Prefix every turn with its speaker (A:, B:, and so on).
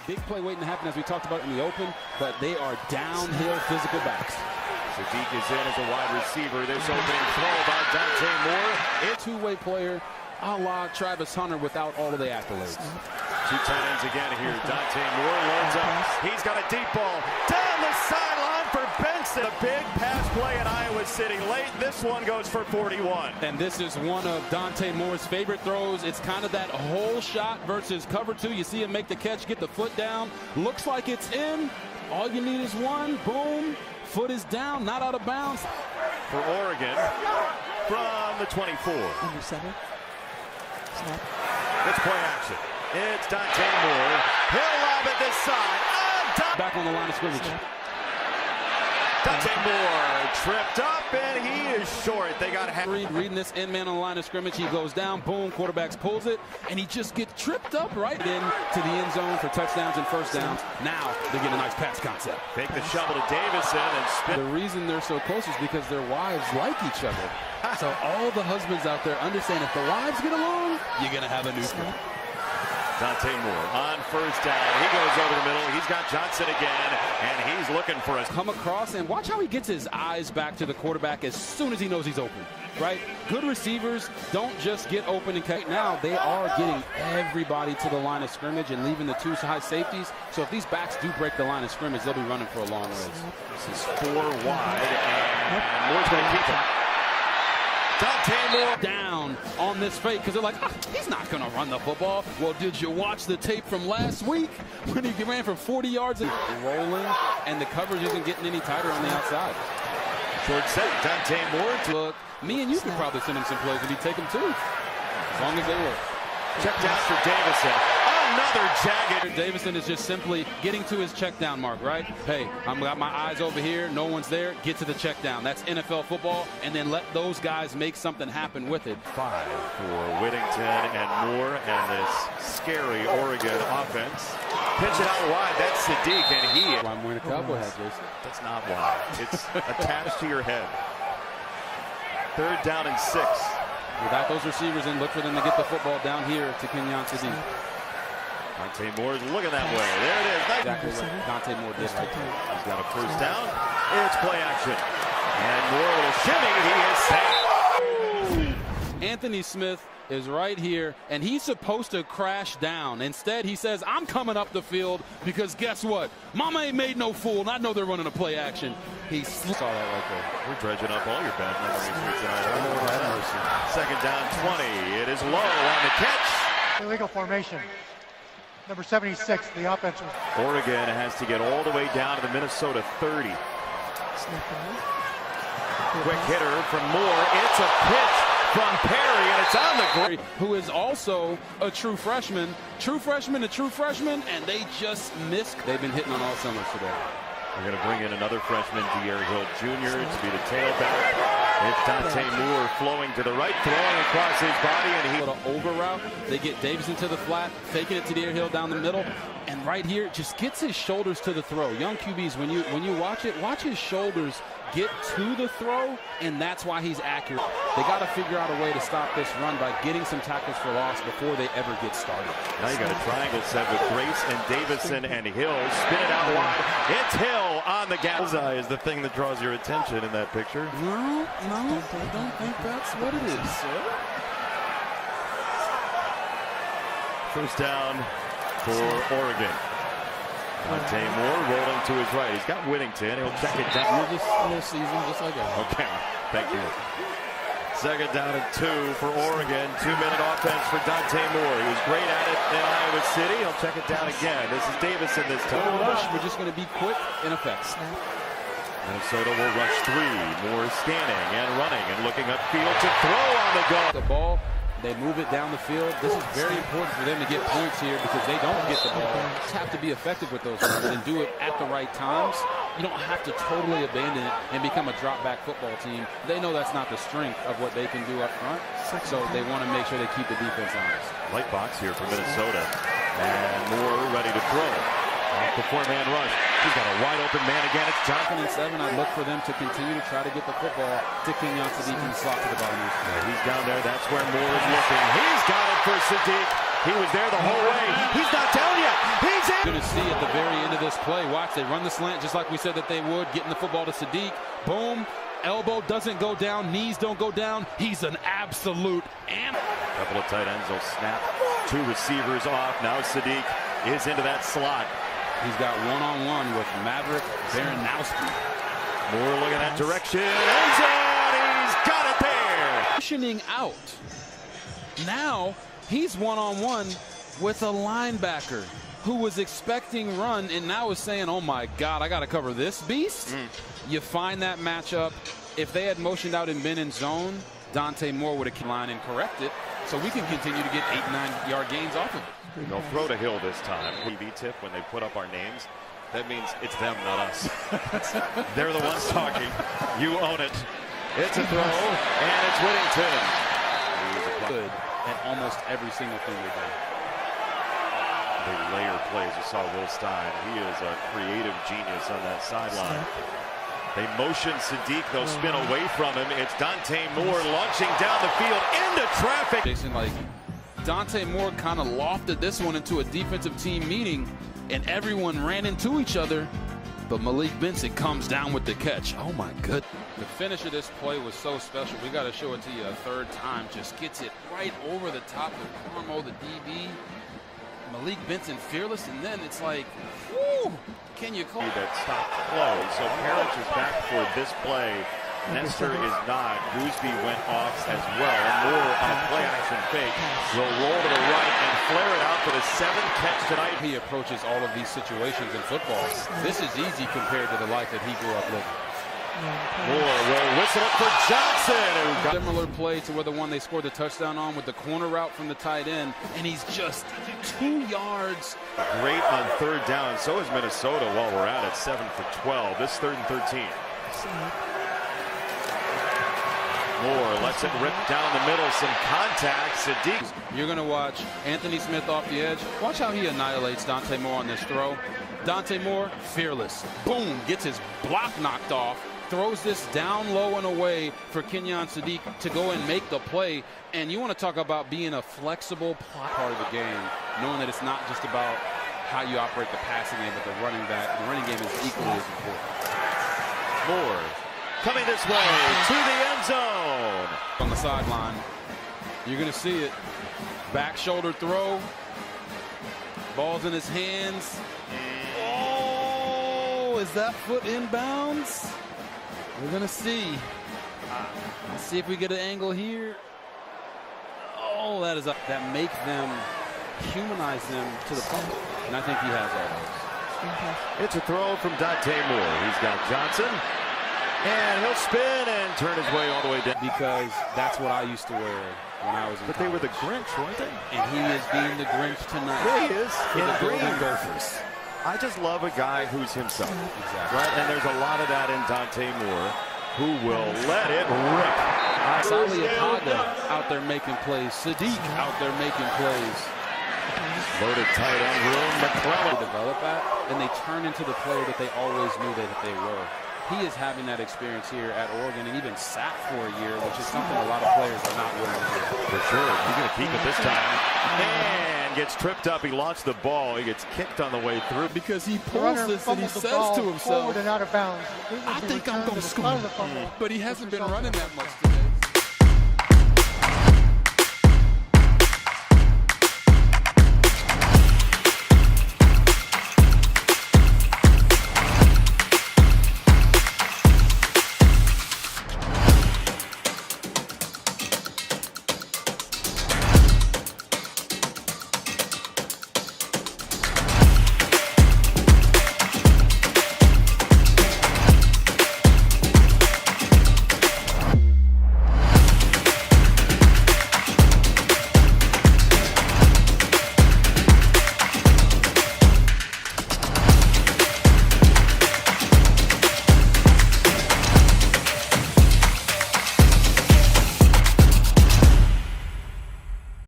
A: big play waiting to happen, as we talked about in the open, but they are downhill physical backs.
B: Sadiq is in as a wide receiver. This opening throw by Dante Moore.
A: It's a two-way player, a la Travis Hunter, without all of the accolades.
B: Two tight ends again here. Dante Moore loads up. He's got a deep ball down the sideline for Benson. A big pass play in Iowa City late. This one goes for 41.
A: And this is one of Dante Moore's favorite throws. It's kind of that whole shot versus cover two. You see him make the catch, get the foot down. Looks like it's in. All you need is one. Boom. Foot is down, not out of bounds.
B: For Oregon from the 24.
C: Under center. Snap.
B: It's play action. It's Dante Moore. He'll lob it this side.
A: Back on the line of scrimmage.
C: Snap.
B: Dante Moore tripped up, and he is short. They got
A: reading this end man on the line of scrimmage. He goes down, boom, quarterbacks pulls it, and he just gets tripped up right into the end zone for touchdowns and first downs. Now they get a nice pass concept.
B: Take the shovel to Davison and spin.
A: The reason they're so close is because their wives like each other. So all the husbands out there understand, if the wives get along, you're going to have a new friend.
B: Dante Moore on first down. He goes over the middle. He's got Johnson again, and he's looking for us.
A: Come across, and watch how he gets his eyes back to the quarterback as soon as he knows he's open, right? Good receivers don't just get open and cut. Now they are getting everybody to the line of scrimmage and leaving the two high safeties. So if these backs do break the line of scrimmage, they'll be running for a long ways.
B: This is 4 wide, and Moore's going to keep it. Dante Moore
A: down on this fake because they're like, he's not going to run the football. Well, did you watch the tape from last week when he ran for 40 yards and rolling, and the coverage isn't getting any tighter on the outside?
B: Short set, Dante Moore.
A: Look, me and you could probably send him some plays and he'd take them too, as long as they work.
B: Check down for Davison. Another jagged.
A: Davison is just simply getting to his check down mark, right? Hey, I've got my eyes over here. No one's there. Get to the check down. That's NFL football. And then let those guys make something happen with it.
B: 5 for Whittington and Moore and this scary Oregon offense. Pitch it out wide. That's Sadiq, and he.
A: I'm wearing a cowboy hat, Jason.
B: That's not why. It's attached to your head. 3rd down and 6.
A: Without those receivers in, look for them to get the football down here to Kenyon Sadiq.
B: Dante Moore's looking that way. There it is.
A: Exactly what Dante Moore did right there.
B: He's got a first down. It's play action. And Moore will shimmy. He is sacked.
A: Anthony Smith is right here, and he's supposed to crash down. Instead, he says, I'm coming up the field because guess what? Mama ain't made no fool, and I know they're running a play action. He saw that right there.
B: We're dredging up all your bad memories here tonight. 2nd down, 20. It is low on the catch.
D: Illegal formation. Number 76, the offense.
B: Oregon has to get all the way down to the Minnesota 30. Quick hitter from Moore. It's a pitch from Perry, and it's on the ground.
A: Who is also a true freshman. True freshman, and they just missed. They've been hitting on all cylinders today.
B: We're going to bring in another freshman, De'Aaron Hill Jr., to be the tailback. It's Dante Moore flowing to the right, throwing across his body, and he.
A: A little over route. They get Davison to the flat, faking it to De'Aaron Hill down the middle, and right here just gets his shoulders to the throw. Young QBs, when you watch it, watch his shoulders get to the throw, and that's why he's accurate. They got to figure out a way to stop this run by getting some tackles for loss before they ever get started.
B: Now you got a triangle set with Grace and Davison and Hill. Spin it out wide. It's Hill on the bullseye is the thing that draws your attention in that picture.
A: No, I don't think that's what it is, sir.
B: First down for Oregon. Dante Moore rolling to his right. He's got Whittington. He'll check it down.
A: You're just a little seasoned, just like that.
B: Okay, thank you. 2nd down and 2 for Oregon. 2-minute offense for Dante Moore. He was great at it in Iowa City. He'll check it down again. This is Davison this time.
A: We're just going to be quick in effect.
B: Minnesota will rush 3. Moore scanning and running and looking upfield to throw on the go.
A: The ball. They move it down the field. This is very important for them to get points here because they don't get the ball. Just have to be effective with those runs and do it at the right times. You don't have to totally abandon it and become a drop-back football team. They know that's not the strength of what they can do up front, so they want to make sure they keep the defense honest.
B: Light box here for Minnesota. And Moore ready to throw. Off the 4-man rush. He's got a wide open man again. It's Johnson.
A: 7. I look for them to continue to try to get the football to Kenyon Sadiq and slot to the bottom.
B: He's down there. That's where Moore is looking. He's got it for Sadiq. He was there the whole way. He's not down yet. He's in.
A: Going to see play. Watch, they run the slant just like we said that they would, getting the football to Sadiq. Boom. Elbow doesn't go down. Knees don't go down. He's an absolute animal.
B: Couple of tight ends will snap. Two receivers off. Now Sadiq is into that slot.
A: He's got one-on-one with Maverick Baranowski.
B: Moore looking that direction. End zone. He's got it there.
A: Pushing out. Now he's one-on-one with a linebacker who was expecting run and now is saying, oh my God, I got to cover this beast. You find that matchup. If they had motioned out and been in zone, Dante Moore would have line and correct it. So we can continue to get 8-9 yard gains off of it.
B: They'll throw to Hill this time. TV tip when they put up our names. That means it's them, not us. They're the ones talking. You own it. It's a throw, and it's Whittington.
A: Good at almost every single thing they do.
B: They layer plays. You saw Will Stein. He is a creative genius on that sideline. They motion Sadiq. They'll spin away from him. It's Dante Moore launching down the field into traffic.
A: Jason, like Dante Moore kind of lofted this one into a defensive team meeting, and everyone ran into each other. But Malik Benson comes down with the catch. Oh my goodness. The finish of this play was so special. We got to show it to you a third time. Just gets it right over the top of Carmo, the DB. Malik Benson fearless, and then it's like, whoo, can you call
B: that stopped the flow? So Parrish is back for this play. Nestor is not. Gooseby went off as well. Moore on a play action fake will roll to the right and flare it out for the 7th catch tonight.
A: He approaches all of these situations in football. This is easy compared to the life that he grew up living.
B: Moore will whistle up for Johnson.
A: Similar play to where the one they scored the touchdown on with the corner route from the tight end, and he's just 2 yards.
B: Great on third down. So is Minnesota while we're at it. 7 for 12. This 3rd and 13. Moore lets it rip down the middle. Some contact. Sadiq.
A: You're going to watch Anthony Smith off the edge. Watch how he annihilates Dante Moore on this throw. Dante Moore, fearless. Boom, gets his block knocked off. Throws this down low and away for Kenyon Sadiq to go and make the play. And you want to talk about being a flexible part of the game, knowing that it's not just about how you operate the passing game, but the running game is equally as important.
B: Moore coming this way to the end zone.
A: On the sideline, you're going to see it. Back shoulder throw. Ball's in his hands. Oh, is that foot inbounds? We're going to see. Let's see if we get an angle here. Oh, that is up. That make them humanize them to the public. And I think he has all those.
B: It's a throw from Dante Moore. He's got Johnson. And he'll spin and turn his way all the way down.
A: Because that's what I used to wear when I was in college.
B: They were the Grinch, weren't they?
A: And he is being the Grinch tonight.
B: Yeah, he is.
A: For the Golden Gophers.
B: I just love a guy who's himself.
A: Exactly.
B: Right? And there's a lot of that in Dante Moore, who will let it rip.
A: Sali Ataga out there making plays. Sadiq out there making plays.
B: Loaded tight end room. McClellan.
A: They develop at, and they turn into the player that they always knew that they were. He is having that experience here at Oregon and even sat for a year, which is something a lot of players are not willing to do.
B: For sure. He's going to keep it this time. And gets tripped up. He launched the ball. He gets kicked on the way through.
A: Because he pulls this and he says to himself,
D: and out of bounds.
A: I think I'm going to score. But he hasn't been running that much today.